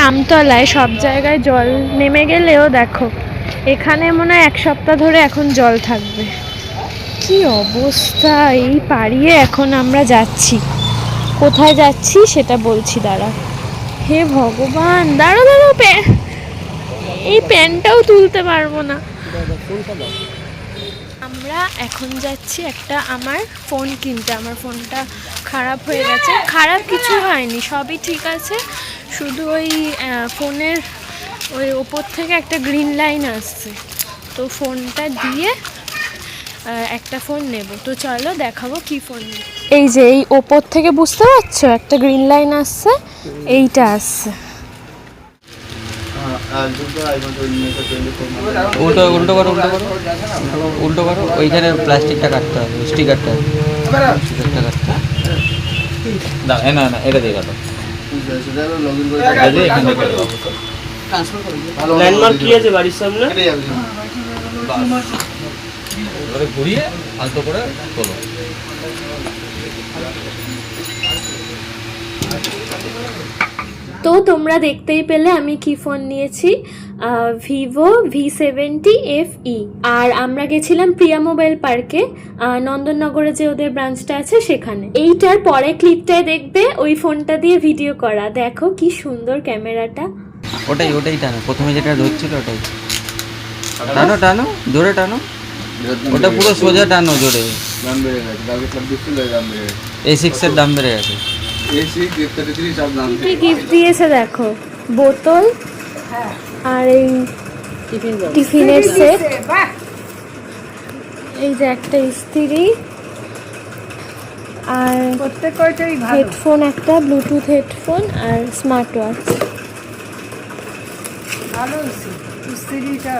আমতলায় সব জায়গায় জল নেমে গেলেও দেখো এখানে মনে হয় 1 সপ্তাহ ধরে এখন জল থাকবে। কি অবস্থা! এই পাড়িয়ে এখন আমরা যাচ্ছি, কোথায় যাচ্ছি সেটা বলছি, দাঁড়া। হে ভগবান, দাঁড়ো দাঁড়ো, এই প্যান্টটাও তুলতে পারবো না। আমরা এখন যাচ্ছি একটা আমার ফোন কিনতে। আমার ফোনটা খারাপ হয়ে গেছে। খারাপ কিছু হয়নি, সবই ঠিক আছে, শুধু ওই ফোনের ওই ওপর থেকে একটা গ্রিন লাইন আসছে, তো ফোনটা দিয়ে একটা ফোন নেব। তো চলো দেখাবো কি ফোন। এই যে এই ওপর থেকে বুঝতে পারছো একটা গ্রিন লাইন আসছে, এইটা আসছে। উল্টো উল্টো করো, উল্টো করো, উল্টো করো, ওইখানে প্লাস্টিকটা কাটতে হবে, স্টিকারটা কাটতে হবে। না না, এটা দিয়ে কাটো। ল্যান্ডমার্ক কি আছে বাড়ির সামনে? ঘুরিয়ে আলতো করে তোলো। তো তোমরা দেখতেই পেলে আমি কি ফোন নিয়েছি, ভিভো V70FE। আর আমরা গেছিলাম প্রিয়া মোবাইল পার্কে, নন্দননগরে যে ওদের ব্রাঞ্চটা আছে সেখানে। এইটার পরে ক্লিপটায় দেখবে ওই ফোনটা দিয়ে ভিডিও করা, দেখো কি সুন্দর ক্যামেরাটা। ওটাই টানো, প্রথমে যেটা ধরছিল ওটাই টানো, টানো জোরে টানো, ওটা পুরো সোজা টানো জোরে। দাম বেড়ে গেছে, কালকে 26 ছিল, দাম বেড়ে গেছে। A6 এর দাম বেড়ে গেছে। A6 সব দাম কি গিফট দিয়েছে দেখো, বোতল আর এই টিফিনের সেট, এই যে একটা ইস্ত্রি, আর হেডফোন, একটা ব্লুটুথ হেডফোন, আর স্মার্ট ওয়াচ। ভালো ইস্ত্রিটা